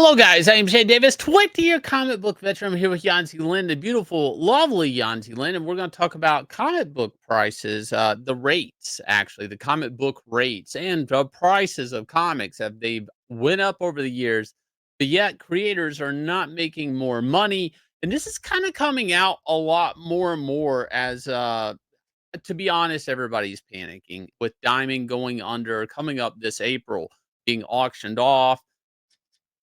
Hello, guys. I am Shay Davis, 20-year comic book veteran. I'm here with Yanzi Lynn, the beautiful, lovely Yanzi Lynn, and we're going to talk about comic book prices, the rates, actually, the comic book rates and the prices of comics. Have they've went up over the years, but yet creators are not making more money. And this is kind of coming out a lot more and more as, to be honest, everybody's panicking with Diamond going under, coming up this April, being auctioned off.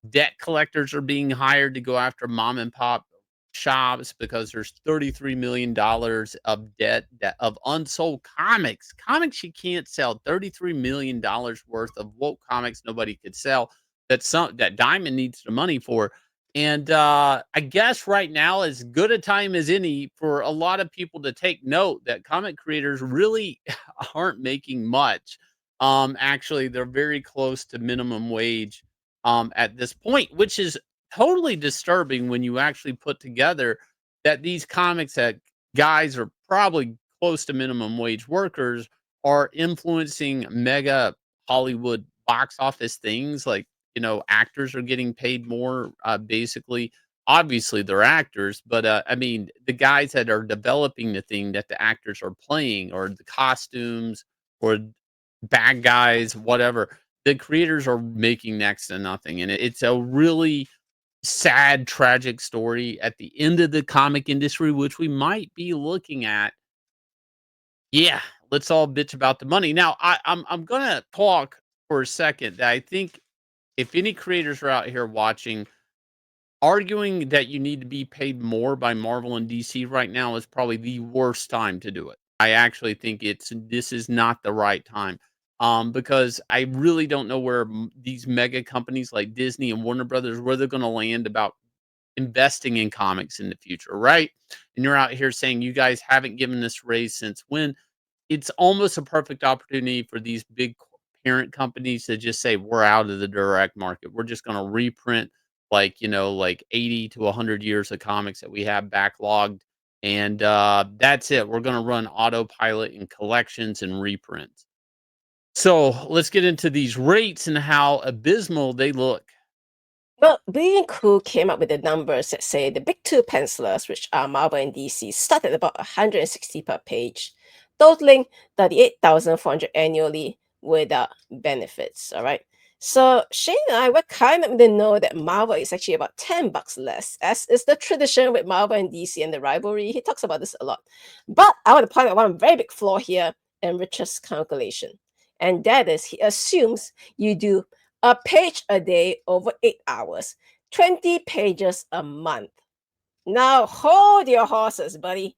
Debt collectors are being hired to go after mom and pop shops because there's $33 million of debt that of unsold comics you can't sell. $33 million worth of woke comics nobody could sell, that Diamond needs the money for. And I guess right now is good a time as any for a lot of people to take note that comic creators really aren't making much. Actually, they're very close to minimum wage at this point, which is totally disturbing when you actually put together that these comics that guys are probably close to minimum wage workers are influencing mega Hollywood box office things. Like, actors are getting paid more, basically. Obviously, they're actors, but I mean, the guys that are developing the thing that the actors are playing, or the costumes, or bad guys, whatever, the creators are making next to nothing. And it's a really sad, tragic story at the end of the comic industry, which we might be looking at. Yeah, let's all bitch about the money. Now, I'm gonna talk for a second that I think if any creators are out here watching, arguing that you need to be paid more by Marvel and DC right now is probably the worst time to do it. I actually think this is not the right time. Because I really don't know where these mega companies like Disney and Warner Brothers, where they're going to land about investing in comics in the future, right? And you're out here saying you guys haven't given this raise since when? It's almost a perfect opportunity for these big parent companies to just say, "We're out of the direct market. We're just gonna reprint, like, like 80 to 100 years of comics that we have backlogged, and, that's it. We're gonna run autopilot and collections and reprints." So, let's get into these rates and how abysmal they look. Well, Being Cool came up with the numbers that say the big two pencilers, which are Marvel and DC, start at about 160 per page, totaling 38,400 annually without benefits. All right. So Shane and I were kind of in the know that Marvel is actually about $10 less, as is the tradition with Marvel and DC and the rivalry. He talks about this a lot. But I want to point out one very big flaw here in Richard's calculation. And that is he assumes you do a page a day over 8 hours, 20 pages a month. Now, hold your horses, buddy.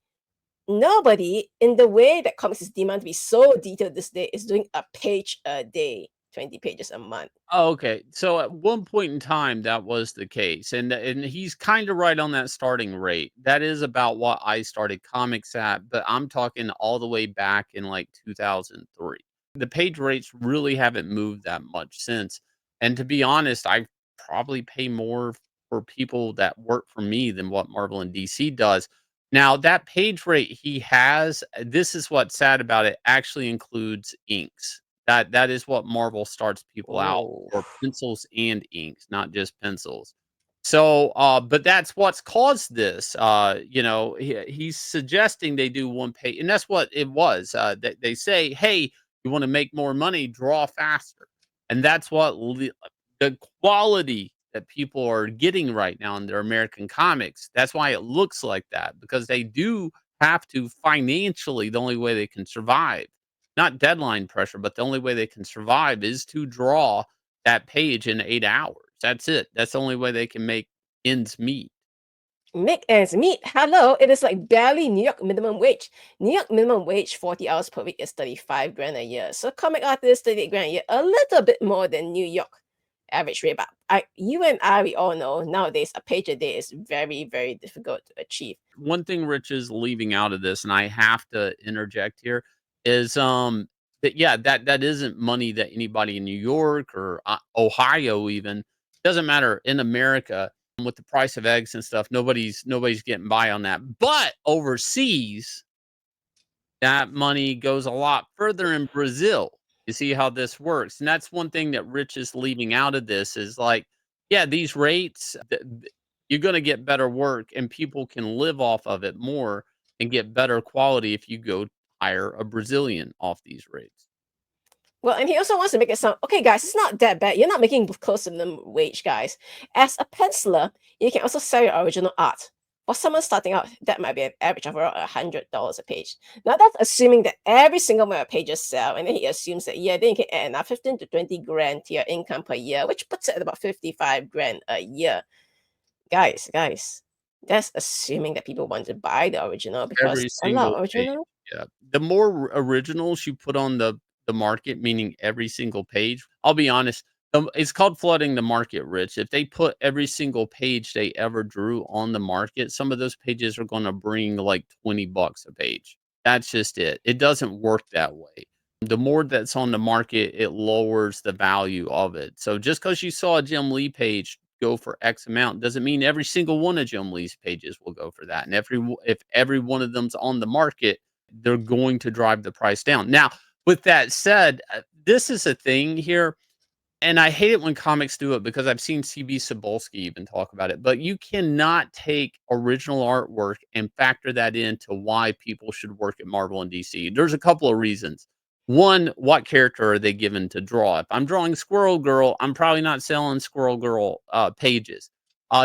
Nobody, in the way that comics is demanded to be so detailed this day, is doing a page a day, 20 pages a month. Oh, okay. So at one point in time, that was the case, and he's kind of right on that starting rate. That is about what I started comics at, but I'm talking all the way back in like 2003. The page rates really haven't moved that much since. And to be honest, I probably pay more for people that work for me than what Marvel and DC does. Now, that page rate he has, this is what's sad about it, actually includes inks. That is what Marvel starts people out Oh. for, pencils and inks, not just pencils. So, but that's what's caused this. He's suggesting they do one page, and that's what it was. They say, "Hey, you want to make more money? Draw faster," and that's what the quality that people are getting right now in their American comics. That's why it looks like that, because they do have to financially. The only way they can survive, not deadline pressure, but the only way they can survive is to draw that page in 8 hours. That's it. That's the only way they can make ends meet. Make ends meet. Hello, it is like barely New York minimum wage. New York minimum wage, 40 hours per week is 35 grand a year. So comic artists, 38 grand a year, a little bit more than New York average rate. But you and I, we all know nowadays a page a day is very, very difficult to achieve. One thing Rich is leaving out of this, and I have to interject here, is that yeah, that isn't money that anybody in New York or Ohio even, doesn't matter, in America with the price of eggs and stuff, nobody's getting by on that. But overseas, that money goes a lot further in Brazil. You see how this works, and that's one thing that Rich is leaving out of this is, like, Yeah, these rates, you're gonna get better work and people can live off of it more and get better quality if you go hire a Brazilian off these rates. Well, and he also wants to make it sound, okay, guys, it's not that bad. You're not making close to minimum wage, guys. As a penciler, you can also sell your original art. For someone starting out, that might be an average of around $100 a page. Now, that's assuming that every single one of your pages sell, and then he assumes that, yeah, then you can add another 15 to 20 grand to your income per year, which puts it at about 55 grand a year. Guys, that's assuming that people want to buy the original because Every a lot single of page, original. yeah. The more originals you put on the market, meaning every single page, I'll be honest, it's called flooding the market, Rich. If they put every single page they ever drew on the market, some of those pages are gonna bring, like, $20 a page. That's just it. It doesn't work that way. The more that's on the market, it lowers the value of it. So just because you saw a Jim Lee page go for X amount doesn't mean every single one of Jim Lee's pages will go for that. And if every one of them's on the market, they're going to drive the price down. Now, with that said, this is a thing here, and I hate it when comics do it because I've seen CB Cebulski even talk about it, but you cannot take original artwork and factor that into why people should work at Marvel and DC. There's a couple of reasons. One, what character are they given to draw? If I'm drawing Squirrel Girl, I'm probably not selling Squirrel Girl pages.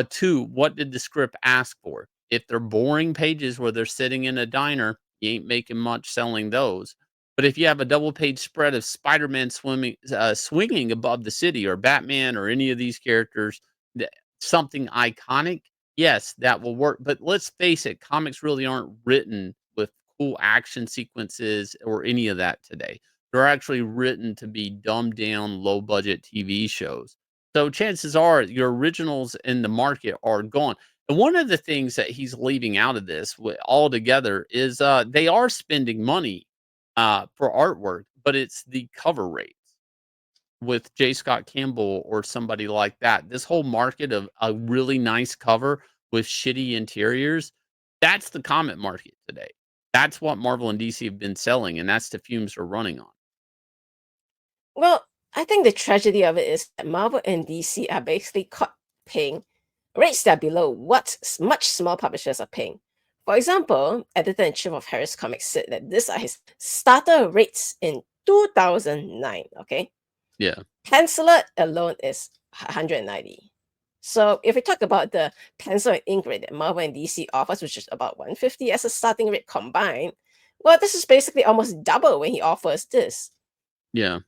Two, what did the script ask for? If they're boring pages where they're sitting in a diner, you ain't making much selling those. But if you have a double page spread of Spider-Man swinging above the city, or Batman, or any of these characters, that something iconic, yes, that will work. But let's face it, comics really aren't written with cool action sequences or any of that today. They're actually written to be dumbed down, low budget TV shows. So chances are your originals in the market are gone. And one of the things that he's leaving out of this altogether is they are spending money for artwork, but it's the cover rates with J. Scott Campbell or somebody like that. This whole market of a really nice cover with shitty interiors, that's the comic market today. That's what Marvel and DC have been selling, and that's the fumes are running on. Well, I think the tragedy of it is that Marvel and DC are basically caught paying rates that are below what much small publishers are paying. For example, editor-in-chief of Harris Comics said that these are his starter rates in 2009. Okay, Yeah. penciler alone is 190. So if we talk about the pencil and ink rate that Marvel and DC offers, which is about 150 as a starting rate combined, well, this is basically almost double when he offers this. Yeah.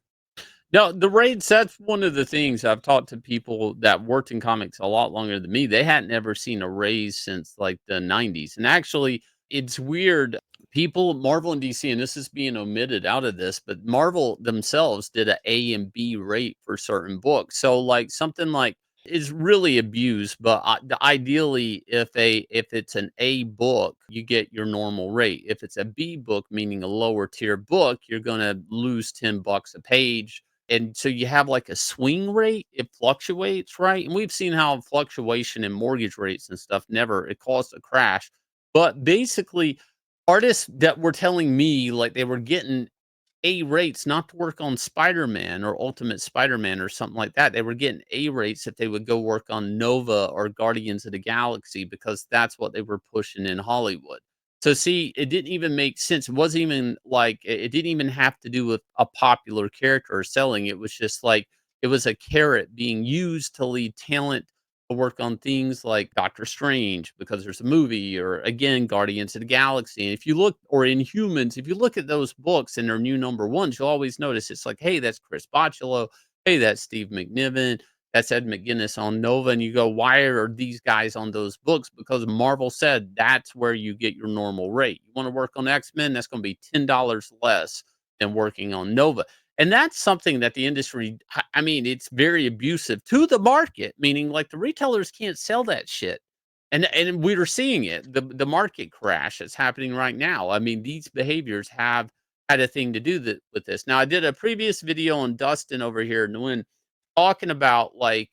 No, the raids, that's one of the things I've talked to people that worked in comics a lot longer than me. They hadn't ever seen a raise since like the 90s. And actually, it's weird. People, Marvel and DC, and this is being omitted out of this, but Marvel themselves did a and B rate for certain books. So, like something like is really abused, but ideally, if it's an A book, you get your normal rate. If it's a B book, meaning a lower tier book, you're going to lose $10 a page, and so you have like a swing rate, it fluctuates, right? And we've seen how fluctuation in mortgage rates and stuff never it caused a crash. But basically, artists that were telling me like they were getting A rates not to work on Spider-Man or Ultimate Spider-Man or something like that. They were getting A rates if they would go work on Nova or Guardians of the Galaxy because that's what they were pushing in Hollywood. So see, it didn't even make sense. It wasn't even like it didn't even have to do with a popular character or selling. It was just like it was a carrot being used to lead talent to work on things like Doctor Strange because there's a movie, or again Guardians of the Galaxy. And if you look, or Inhumans, if you look at those books and their new number ones, you'll always notice it's like, hey, that's Chris Bocciolo, hey, that's Steve McNiven, that's Ed McGuinness on Nova, and you go, why are these guys on those books? Because Marvel said that's where you get your normal rate. You want to work on X-Men, that's going to be $10 less than working on Nova. And that's something that the industry, I mean, it's very abusive to the market, meaning like the retailers can't sell that shit. And we are seeing it, the market crash that's happening right now. I mean, these behaviors have had a thing to do with this. Now, I did a previous video on Dustin over here in Nguyen talking about like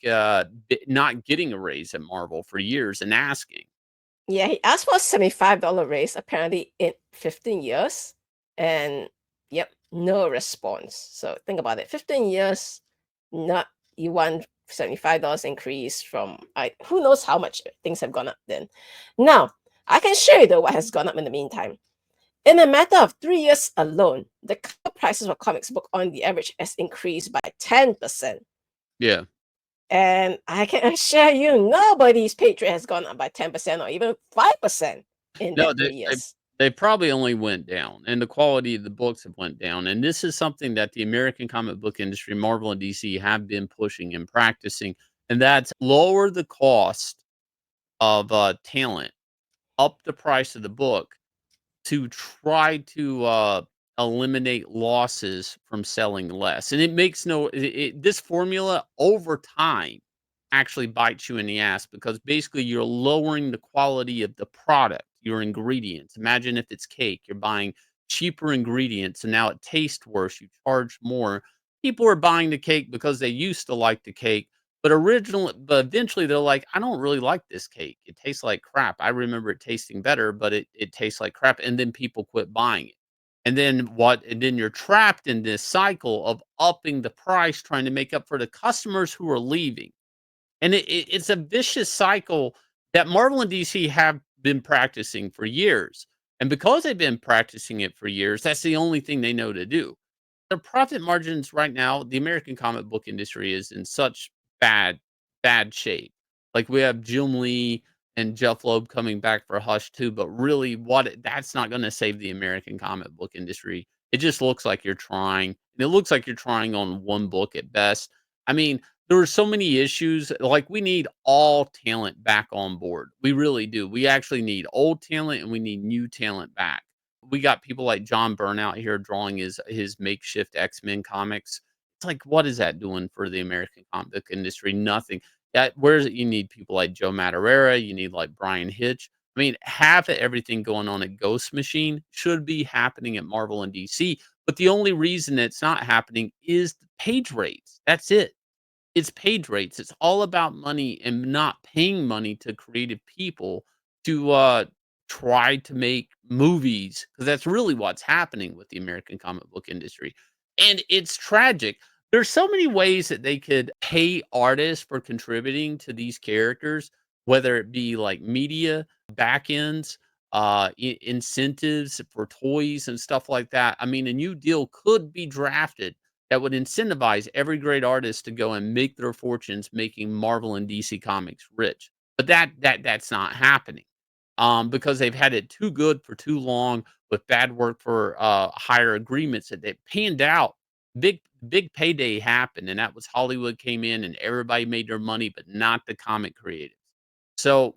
not getting a raise at Marvel for years and asking. Yeah, he asked for a $75 raise apparently in 15 years. And yep, no response. So think about it. 15 years, not you want $75 increase from who knows how much things have gone up then. Now, I can show you though what has gone up in the meantime. In a matter of 3 years alone, the cover prices for comics book on the average has increased by 10%. Yeah. And I can assure you, nobody's page rate has gone up by 10% or even 5% in No, that three they years. they probably only went down, and the quality of the books have went down, and this is something that the American comic book industry, Marvel and DC, have been pushing and practicing, and that's lower the cost of, talent, up the price of the book to try to, eliminate losses from selling less, and it makes no this formula over time actually bites you in the ass because basically you're lowering the quality of the product, your ingredients. Imagine if it's cake, you're buying cheaper ingredients and now it tastes worse, you charge more. People are buying the cake because they used to like the cake, but eventually they're like, I don't really like this cake. It tastes like crap. I remember it tasting better, but it tastes like crap. And then people quit buying it. And then what? And then you're trapped in this cycle of upping the price, trying to make up for the customers who are leaving. And it's a vicious cycle that Marvel and DC have been practicing for years. And because they've been practicing it for years, that's the only thing they know to do. Their profit margins right now, the American comic book industry is in such bad, bad shape. Like we have Jim Lee and Jeff Loeb coming back for Hush too, but really that's not going to save the American comic book industry. It just looks like you're trying. And it looks like you're trying on one book at best. I mean, there are so many issues. Like we need all talent back on board. We really do. We actually need old talent and we need new talent back. We got people like John Burnout here drawing his makeshift X-Men comics. It's like, what is that doing for the American comic book industry? Nothing. Where is it? You need people like Joe Madureira. You need like Brian Hitch. I mean, half of everything going on at Ghost Machine should be happening at Marvel and DC. But the only reason it's not happening is the page rates. That's it. It's page rates. It's all about money and not paying money to creative people to, try to make movies because that's really what's happening with the American comic book industry, and it's tragic. There's so many ways that they could pay artists for contributing to these characters, whether it be like media, back ends, incentives for toys and stuff like that. I mean, a new deal could be drafted that would incentivize every great artist to go and make their fortunes making Marvel and DC Comics rich. But that's not happening, because they've had it too good for too long with bad work for higher agreements that they panned out. Big payday happened, and that was Hollywood came in and everybody made their money, but not the comic creatives. So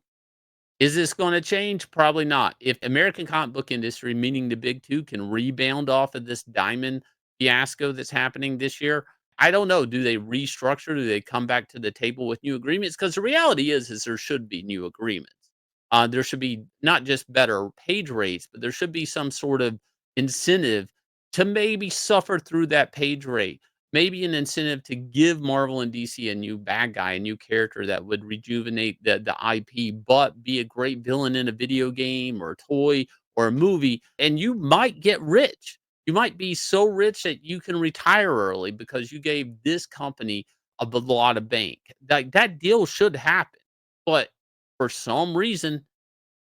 is this gonna change? Probably not. If American comic book industry, meaning the big 2, can rebound off of this diamond fiasco that's happening this year, I don't know. Do they restructure? Do they come back to the table with new agreements? Because the reality is there should be new agreements. There should be not just better page rates, but there should be some sort of incentive to maybe suffer through that page rate. Maybe an incentive to give Marvel and DC a new bad guy, a new character that would rejuvenate the IP, but be a great villain in a video game or a toy or a movie, and you might get rich. You might be so rich that you can retire early because you gave this company a lot of bank. That deal should happen, but for some reason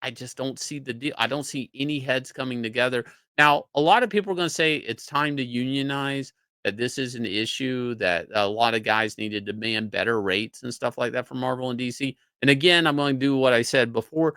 I just don't see the deal. I don't see any heads coming together. Now, a lot of people are going to say it's time to unionize, that this is an issue, that a lot of guys need to demand better rates and stuff like that from Marvel and DC. And again, I'm going to do what I said before.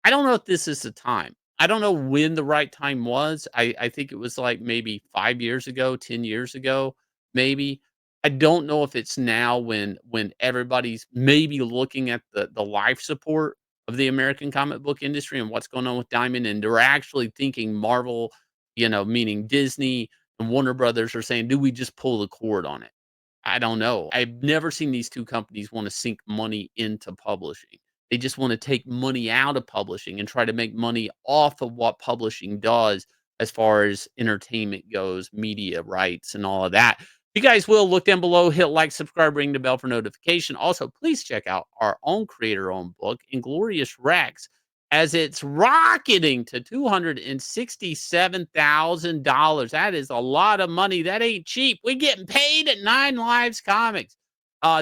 I don't know if this is the time. I don't know when the right time was. I think it was like maybe 5 years ago, 10 years ago, maybe. I don't know if it's now when everybody's maybe looking at the life support of the American comic book industry and what's going on with Diamond, and they're actually thinking Marvel, meaning Disney and Warner Brothers are saying, "Do we just pull the cord on it?" I don't know. I've never seen these 2 companies wanna sink money into publishing. They just wanna take money out of publishing and try to make money off of what publishing does as far as entertainment goes, media rights, and all of that. If you guys will, look down below, hit like, subscribe, ring the bell for notification. Also, please check out our own creator-owned book, Inglorious Rex, as it's rocketing to $267,000. That is a lot of money. That ain't cheap. We getting paid at Nine Lives Comics.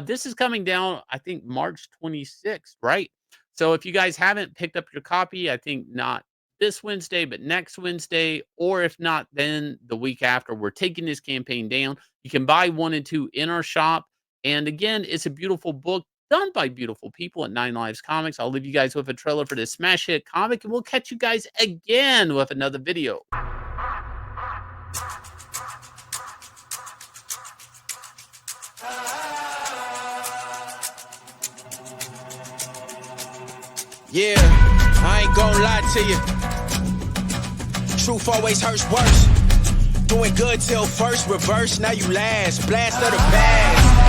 This is coming down, I think, March 26th, right? So if you guys haven't picked up your copy, I think not this Wednesday, but next Wednesday, or if not, then the week after, we're taking this campaign down. You can buy 1 and 2 in our shop. And again, it's a beautiful book done by beautiful people at Nine Lives Comics. I'll leave you guys with a trailer for this smash hit comic, and we'll catch you guys again with another video. Yeah, I ain't gon' lie to you. Truth always hurts worse. Doing good till first reverse, now you last. Blast of the past.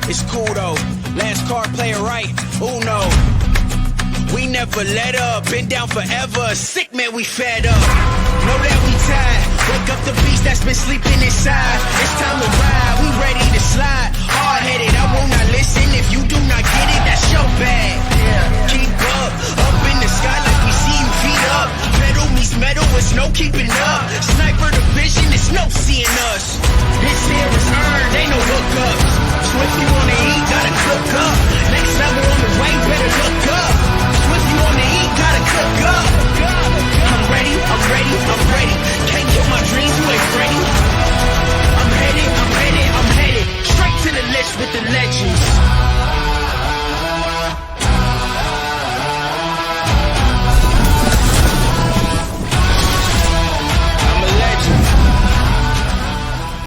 It's cool though. Last card, play it right. Uno. We never let up. Been down forever. Sick man, we fed up. Know that we tired. Wake up the beast that's been sleeping inside. It's time to ride. We ready to slide. Hard headed. I will not listen. If you do not get it, that's your bad. Keep up. Up in the sky like we see you feet up. Metal meets metal. It's no keeping up. Sniper division. It's no seeing us. This here